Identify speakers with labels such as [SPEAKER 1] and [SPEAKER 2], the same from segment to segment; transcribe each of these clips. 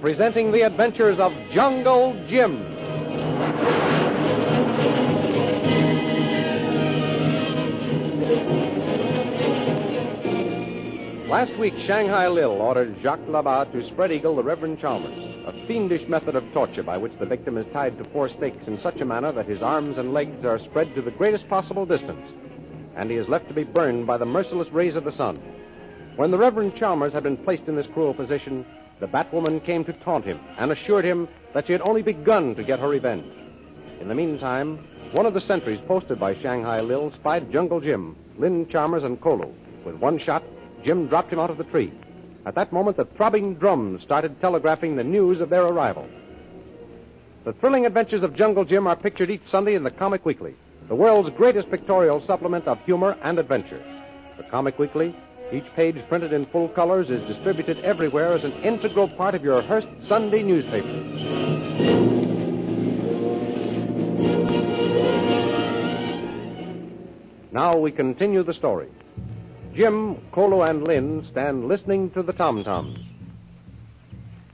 [SPEAKER 1] presenting the adventures of Jungle Jim. Last week, Shanghai Lil ordered Jacques Labat to spread eagle the Reverend Chalmers, a fiendish method of torture by which the victim is tied to 4 stakes in such a manner that his arms and legs are spread to the greatest possible distance, and he is left to be burned by the merciless rays of the sun. When the Reverend Chalmers had been placed in this cruel position, the Batwoman came to taunt him and assured him that she had only begun to get her revenge. In the meantime, one of the sentries posted by Shanghai Lil spied Jungle Jim, Lin Chalmers, and Kolo. With one shot, Jim dropped him out of the tree. At that moment, the throbbing drums started telegraphing the news of their arrival. The thrilling adventures of Jungle Jim are pictured each Sunday in the Comic Weekly, the world's greatest pictorial supplement of humor and adventure. The Comic Weekly, each page printed in full colors, is distributed everywhere as an integral part of your Hearst Sunday newspaper. Now we continue the story. Jim, Kolo, and Lin stand listening to the tom-toms.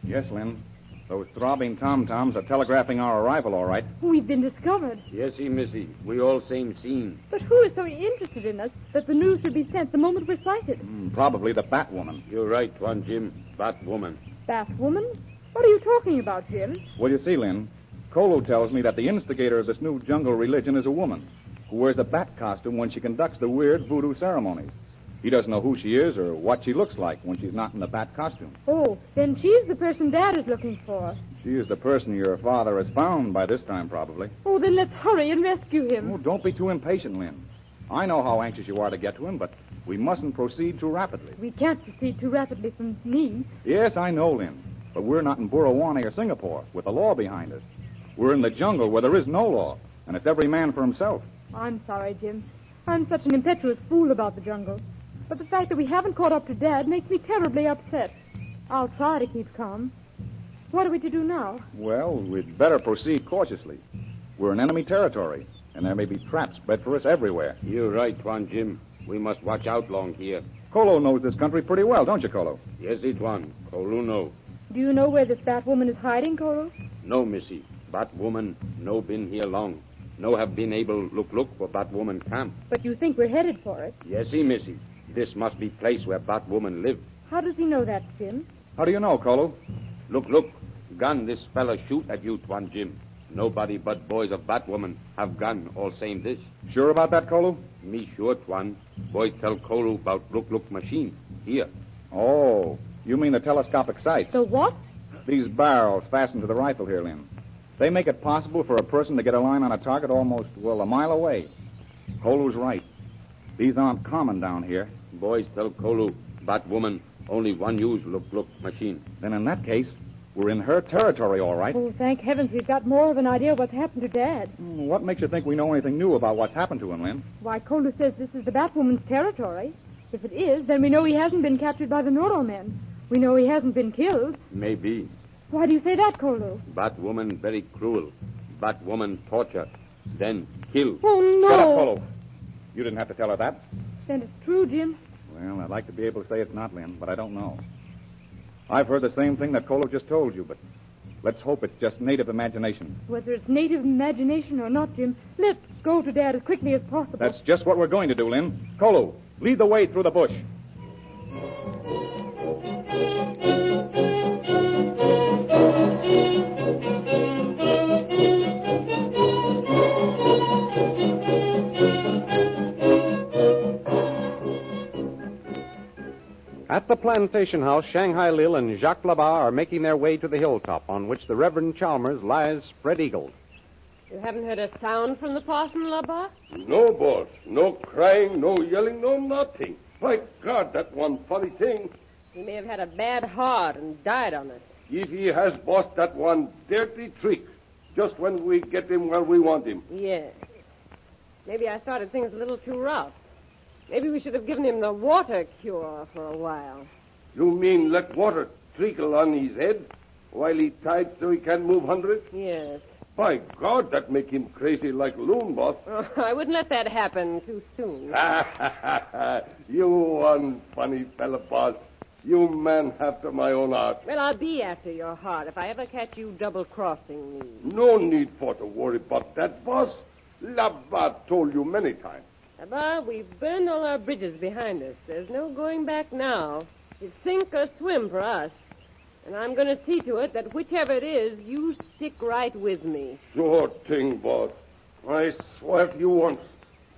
[SPEAKER 2] Yes, Lin. Those throbbing tom-toms are telegraphing our arrival, all right.
[SPEAKER 3] We've been discovered.
[SPEAKER 4] Yes, Missy. We all same scene.
[SPEAKER 3] But who is so interested in us that the news should be sent the moment we're sighted?
[SPEAKER 2] Probably the Batwoman.
[SPEAKER 4] You're right, Tuan Jim. Batwoman.
[SPEAKER 3] Batwoman? What are you talking about, Jim?
[SPEAKER 2] Well, you see, Lin, Kolo tells me that the instigator of this new jungle religion is a woman who wears a bat costume when she conducts the weird voodoo ceremonies. He doesn't know who she is or what she looks like when she's not in the bat costume.
[SPEAKER 3] Oh, then she's the person Dad is looking for.
[SPEAKER 2] She is the person your father has found by this time, probably.
[SPEAKER 3] Oh, then let's hurry and rescue him.
[SPEAKER 2] Oh, don't be too impatient, Lin. I know how anxious you are to get to him, but we mustn't proceed too rapidly.
[SPEAKER 3] We can't proceed too rapidly from me.
[SPEAKER 2] Yes, I know, Lin. But we're not in Burrawanee or Singapore with the law behind us. We're in the jungle where there is no law, and it's every man for himself.
[SPEAKER 3] I'm sorry, Jim. I'm such an impetuous fool about the jungle. But the fact that we haven't caught up to Dad makes me terribly upset. I'll try to keep calm. What are we to do now?
[SPEAKER 2] Well, we'd better proceed cautiously. We're in enemy territory, and there may be traps spread for us everywhere.
[SPEAKER 4] You're right, Tuan Jim. We must watch out long here.
[SPEAKER 2] Kolo knows this country pretty well, don't you, Kolo?
[SPEAKER 4] Yes, Tuan. Kolo know.
[SPEAKER 3] Do you know where this Batwoman is hiding, Kolo?
[SPEAKER 4] No, Missy. Batwoman no been here long. No have been able look for Batwoman camp.
[SPEAKER 3] But you think we're headed for it?
[SPEAKER 4] Yes, Missy. This must be place where Batwoman live.
[SPEAKER 3] How does he know that, Jim?
[SPEAKER 2] How do you know, Kolo?
[SPEAKER 4] Look. Gun this fella shoot at you, Tuan Jim. Nobody but boys of Batwoman have gun all same this.
[SPEAKER 2] Sure about that, Kolo?
[SPEAKER 4] Me sure, Tuan. Boys tell Kolo about look machine. Here.
[SPEAKER 2] Oh, you mean the telescopic sights?
[SPEAKER 3] The what?
[SPEAKER 2] These barrels fastened to the rifle here, Lin. They make it possible for a person to get a line on a target almost, a mile away. Kolo's right. These aren't common down here.
[SPEAKER 4] Boys tell Kolo, Batwoman, only one use look machine.
[SPEAKER 2] Then in that case, we're in her territory, all right.
[SPEAKER 3] Oh, thank heavens we've got more of an idea of what's happened to Dad.
[SPEAKER 2] What makes you think we know anything new about what's happened to him, Lin?
[SPEAKER 3] Why, Kolo says this is the Batwoman's territory. If it is, then we know he hasn't been captured by the Noro men. We know he hasn't been killed.
[SPEAKER 4] Maybe.
[SPEAKER 3] Why do you say that, Kolo?
[SPEAKER 4] Batwoman very cruel. Batwoman torture. Then kill.
[SPEAKER 3] Oh, no.
[SPEAKER 2] Shut up, Kolo. You didn't have to tell her that.
[SPEAKER 3] Then it's true, Jim.
[SPEAKER 2] Well, I'd like to be able to say it's not, Lin, but I don't know. I've heard the same thing that Kolo just told you, but let's hope it's just native imagination.
[SPEAKER 3] Whether it's native imagination or not, Jim, let's go to Dad as quickly as possible.
[SPEAKER 2] That's just what we're going to do, Lin. Kolo, lead the way through the bush.
[SPEAKER 1] At the plantation house, Shanghai Lil and Jacques Labat are making their way to the hilltop on which the Reverend Chalmers lies spread eagled.
[SPEAKER 5] You haven't heard a sound from the parson, Labat?
[SPEAKER 6] No, boss. No crying, no yelling, no nothing. My God, that one funny thing.
[SPEAKER 5] He may have had a bad heart and died on it.
[SPEAKER 6] If he has, boss, that one dirty trick. Just when we get him where we want him.
[SPEAKER 5] Yes. Maybe I started things a little too rough. Maybe we should have given him the water cure for a while.
[SPEAKER 6] You mean let water trickle on his head while he tied so he can't move 100?
[SPEAKER 5] Yes.
[SPEAKER 6] By God, that make him crazy like a loon, boss.
[SPEAKER 5] Oh, I wouldn't let that happen too soon.
[SPEAKER 6] You one funny fella, boss. You man after my own heart.
[SPEAKER 5] Well, I'll be after your heart if I ever catch you double-crossing me.
[SPEAKER 6] No need for to worry about that, boss. Labat told you many times.
[SPEAKER 5] Abba, we've burned all our bridges behind us. There's no going back now. It's sink or swim for us. And I'm going to see to it that whichever it is, you stick right with me.
[SPEAKER 6] Sure thing, boss. I swear to you once,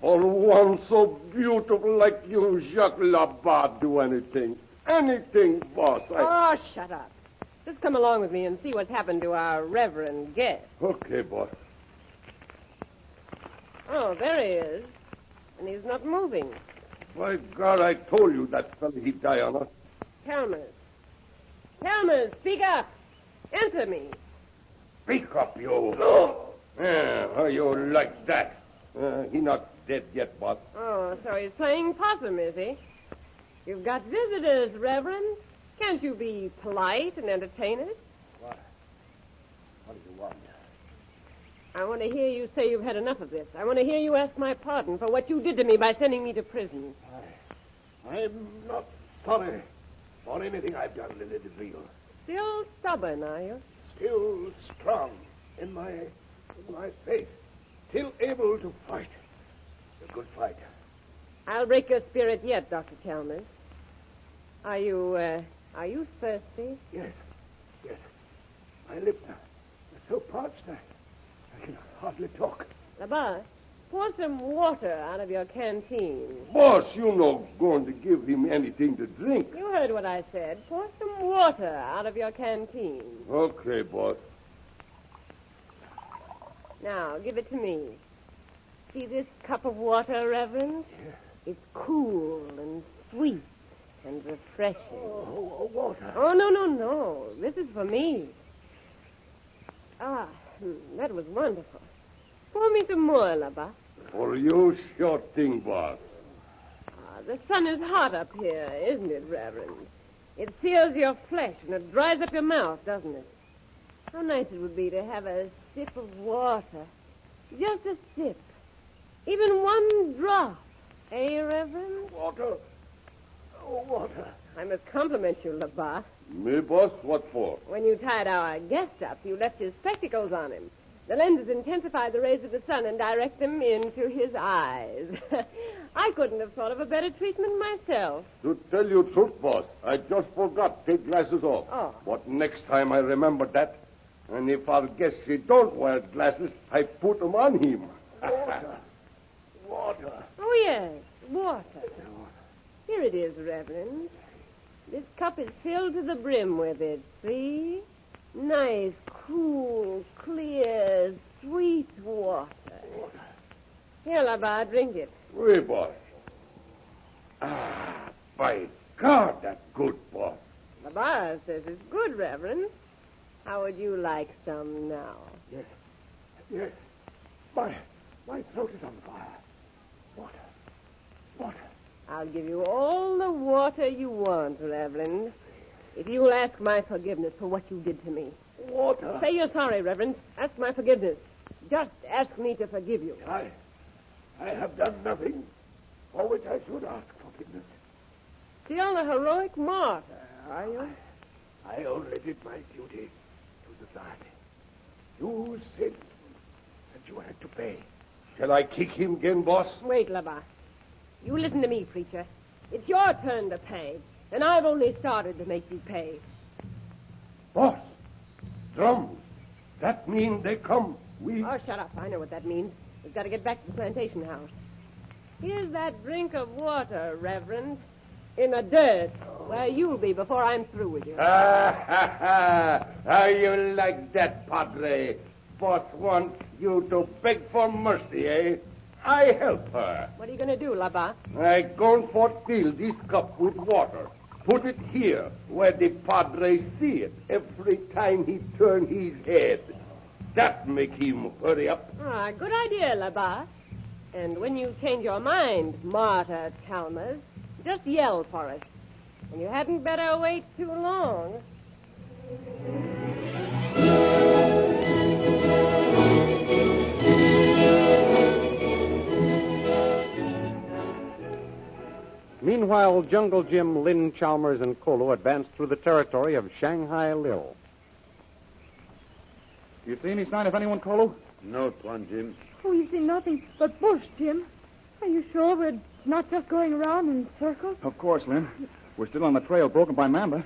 [SPEAKER 6] on one so beautiful like you, Jacques Labat, do anything. Anything, boss.
[SPEAKER 5] Oh, shut up. Just come along with me and see what's happened to our reverend guest.
[SPEAKER 6] Okay, boss.
[SPEAKER 5] Oh, there he is. And he's not moving.
[SPEAKER 6] By God, I told you that fellow he'd die on us.
[SPEAKER 5] Chalmers. Chalmers, speak up. Answer me.
[SPEAKER 6] Speak up, you. No. Yeah, how you like that? He not dead yet, boss.
[SPEAKER 5] Oh, so he's playing possum, is he? You've got visitors, Reverend. Can't you be polite and entertain us?
[SPEAKER 6] What do you want?
[SPEAKER 5] I want to hear you say you've had enough of this. I want to hear you ask my pardon for what you did to me by sending me to prison.
[SPEAKER 6] I'm not sorry for anything I've done, Lily DeVille.
[SPEAKER 5] Still stubborn, are you?
[SPEAKER 6] Still strong in my faith. Still able to fight. A good fight.
[SPEAKER 5] I'll break your spirit yet, Dr. Chalmers. Are you thirsty?
[SPEAKER 6] Yes. My lips are so parched I can hardly talk.
[SPEAKER 5] Labar, pour some water out of your canteen.
[SPEAKER 6] Boss, you not going to give him anything to drink.
[SPEAKER 5] You heard what I said. Pour some water out of your canteen.
[SPEAKER 6] Okay, boss.
[SPEAKER 5] Now, give it to me. See this cup of water, Reverend?
[SPEAKER 6] Yes.
[SPEAKER 5] It's cool and sweet and refreshing.
[SPEAKER 6] Oh, water.
[SPEAKER 5] Oh, no. This is for me. That was wonderful. Pour me some more, Labar.
[SPEAKER 6] For you, sure thing, boss.
[SPEAKER 5] The sun is hot up here, isn't it, Reverend? It sears your flesh and it dries up your mouth, doesn't it? How nice it would be to have a sip of water. Just a sip. Even one drop. Eh, Reverend?
[SPEAKER 6] Water. Oh, water.
[SPEAKER 5] I must compliment you, Labar.
[SPEAKER 6] Me, boss? What for?
[SPEAKER 5] When you tied our guest up, you left his spectacles on him. The lenses intensify the rays of the sun and direct them into his eyes. I couldn't have thought of a better treatment myself.
[SPEAKER 6] To tell you truth, boss, I just forgot to take glasses off.
[SPEAKER 5] Oh.
[SPEAKER 6] But next time I remember that. And if our guest he don't wear glasses, I put them on him. Water.
[SPEAKER 5] Oh, yes, water. Here it is, Reverend. This cup is filled to the brim with it, see? Nice, cool, clear, sweet water. Here, Labar, drink it.
[SPEAKER 6] Oui, boss. By God, that's good, boss.
[SPEAKER 5] Labar says it's good, Reverend. How would you like some now?
[SPEAKER 6] Yes. My throat is on fire. Water.
[SPEAKER 5] I'll give you all the water you want, Reverend, if you'll ask my forgiveness for what you did to me.
[SPEAKER 6] Water.
[SPEAKER 5] Say you're sorry, Reverend. Ask my forgiveness. Just ask me to forgive you.
[SPEAKER 6] I have done nothing for which I should ask forgiveness.
[SPEAKER 5] Still a heroic martyr, are you?
[SPEAKER 6] I only did my duty to society. You sinned, and you had to pay. Shall I kick him again, boss?
[SPEAKER 5] Wait, Labar. You listen to me, preacher. It's your turn to pay, and I've only started to make you pay.
[SPEAKER 6] Boss, drums. That means they come.
[SPEAKER 5] Oh, shut up. I know what that means. We've got to get back to the plantation house. Here's that drink of water, Reverend, in the dirt, where you'll be before I'm through with you.
[SPEAKER 6] How you like that, Padre? Boss wants you to beg for mercy, eh? I help her.
[SPEAKER 5] What are you going to do, Labar?
[SPEAKER 6] I going for fill this cup with water. Put it here where the Padre see it every time he turn his head. That make him hurry up.
[SPEAKER 5] Good idea, Labar. And when you change your mind, Martyr Chalmers, just yell for us. And you hadn't better wait too long.
[SPEAKER 1] Meanwhile, Jungle Jim, Lynn Chalmers, and Kolo advanced through the territory of Shanghai Lil.
[SPEAKER 2] You see any sign of anyone, Kolo?
[SPEAKER 4] No, Tuan Jim.
[SPEAKER 3] Oh, you see nothing but bush, Jim. Are you sure we're not just going around in circles?
[SPEAKER 2] Of course, Lynn. We're still on the trail broken by Mamba.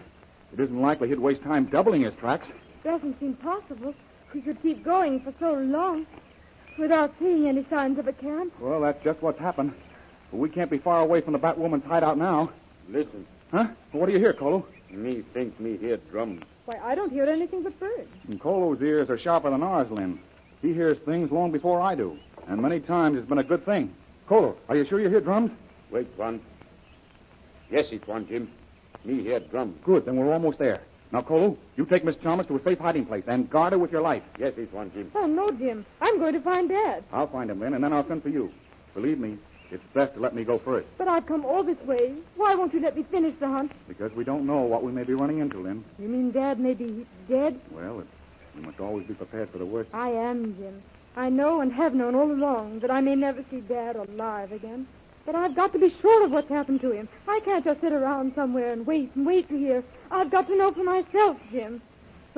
[SPEAKER 2] It isn't likely he'd waste time doubling his tracks.
[SPEAKER 3] Doesn't seem possible. We could keep going for so long without seeing any signs of a camp.
[SPEAKER 2] Well, that's just what's happened. But we can't be far away from the Batwoman's hideout now.
[SPEAKER 4] Listen.
[SPEAKER 2] Huh? Well, what do you hear, Kolo?
[SPEAKER 4] Me think me hear drums.
[SPEAKER 3] Why, I don't hear anything but birds.
[SPEAKER 2] And Kolo's ears are sharper than ours, Lynn. He hears things long before I do. And many times it's been a good thing. Kolo, are you sure you hear drums?
[SPEAKER 4] Wait, Tuan. Yes, it's Tuan Jim. Me hear drums.
[SPEAKER 2] Good, then we're almost there. Now, Kolo, you take Miss Chalmers to a safe hiding place and guard her with your life.
[SPEAKER 4] Yes, it's Tuan Jim.
[SPEAKER 3] Oh, no, Jim. I'm going to find Dad.
[SPEAKER 2] I'll find him, Lynn, and then I'll send for you. Believe me, it's best to let me go first.
[SPEAKER 3] But I've come all this way. Why won't you let me finish the hunt?
[SPEAKER 2] Because we don't know what we may be running into, Lynn.
[SPEAKER 3] You mean Dad may be dead?
[SPEAKER 2] Well, we must always be prepared for the worst.
[SPEAKER 3] I am, Jim. I know and have known all along that I may never see Dad alive again. But I've got to be sure of what's happened to him. I can't just sit around somewhere and wait to hear. I've got to know for myself, Jim.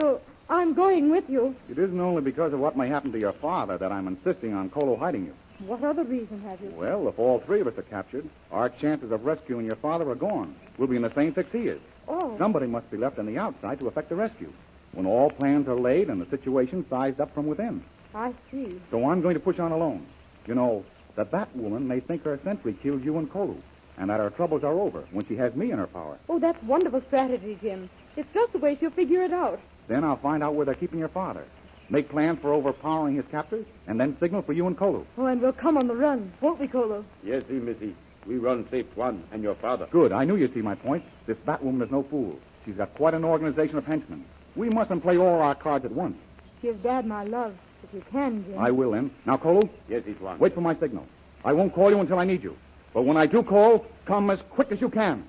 [SPEAKER 3] So I'm going with you.
[SPEAKER 2] It isn't only because of what may happen to your father that I'm insisting on Kolo hiding you.
[SPEAKER 3] What other reason have you?
[SPEAKER 2] Well, if all three of us are captured, our chances of rescuing your father are gone. We'll be in the same fix he is.
[SPEAKER 3] Oh.
[SPEAKER 2] Somebody must be left on the outside to effect the rescue, when all plans are laid and the situation sized up from within.
[SPEAKER 3] I see.
[SPEAKER 2] So I'm going to push on alone. You know, the Batwoman may think her sentry killed you and Kolo, and that our troubles are over when she has me in her power.
[SPEAKER 3] Oh, that's wonderful strategy, Jim. It's just the way she'll figure it out.
[SPEAKER 2] Then I'll find out where they're keeping your father, make plans for overpowering his captors, and then signal for you and Kolo.
[SPEAKER 3] Oh, and we'll come on the run, won't we, Kolo?
[SPEAKER 4] Yes, Missy. We run safe, Tuan, and your father.
[SPEAKER 2] Good. I knew you'd see my point. This Batwoman is no fool. She's got quite an organization of henchmen. We mustn't play all our cards at once.
[SPEAKER 3] Give Dad my love, if you can, Jim.
[SPEAKER 2] I will, Lynn. Now, Kolo?
[SPEAKER 4] Yes, it's Tuan.
[SPEAKER 2] Wait for my signal. I won't call you until I need you. But when I do call, come as quick as you can.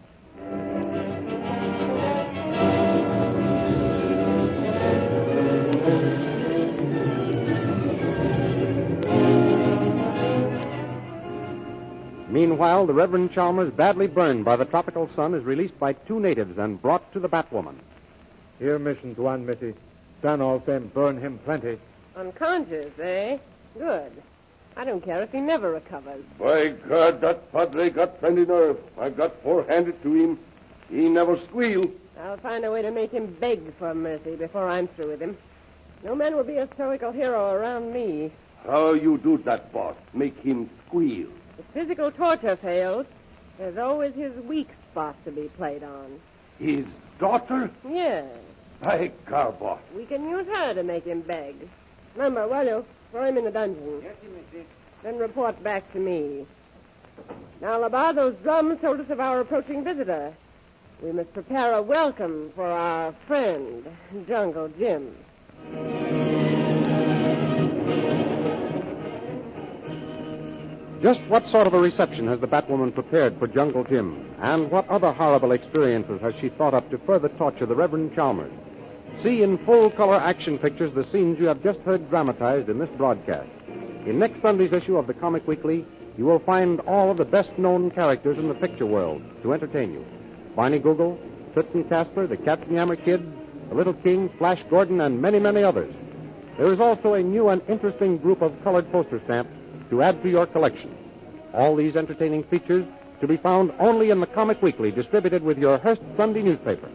[SPEAKER 1] Meanwhile, the Reverend Chalmers, badly burned by the tropical sun, is released by two natives and brought to the Batwoman.
[SPEAKER 7] Here, mission to one, Missy. Sun all same, burn him plenty.
[SPEAKER 5] Unconscious, eh? Good. I don't care if he never recovers.
[SPEAKER 6] By God, that Padre got plenty nerve. I got four-handed to him. He never squealed.
[SPEAKER 5] I'll find a way to make him beg for mercy before I'm through with him. No man will be a stoical hero around me.
[SPEAKER 6] How you do that, boss? Make him squeal.
[SPEAKER 5] If physical torture fails, there's always his weak spot to be played on.
[SPEAKER 6] His daughter?
[SPEAKER 5] Yes.
[SPEAKER 6] By God, boss.
[SPEAKER 5] We can use her to make him beg. Remember, will you? Throw him in the dungeon.
[SPEAKER 4] Yes, Missy.
[SPEAKER 5] Then report back to me. Now, Labar, those drums told us of our approaching visitor. We must prepare a welcome for our friend, Jungle Jim.
[SPEAKER 1] Just what sort of a reception has the Batwoman prepared for Jungle Jim? And what other horrible experiences has she thought up to further torture the Reverend Chalmers? See in full-color action pictures the scenes you have just heard dramatized in this broadcast. In next Sunday's issue of the Comic Weekly, you will find all of the best-known characters in the picture world to entertain you. Barney Google, Fritz and Casper, the Katzenjammer Kid, the Little King, Flash Gordon, and many, many others. There is also a new and interesting group of colored poster stamps to add to your collection. All these entertaining features to be found only in the Comic Weekly, distributed with your Hearst Sunday newspaper.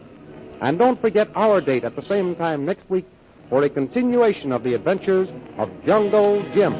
[SPEAKER 1] And don't forget our date at the same time next week for a continuation of the adventures of Jungle Jim.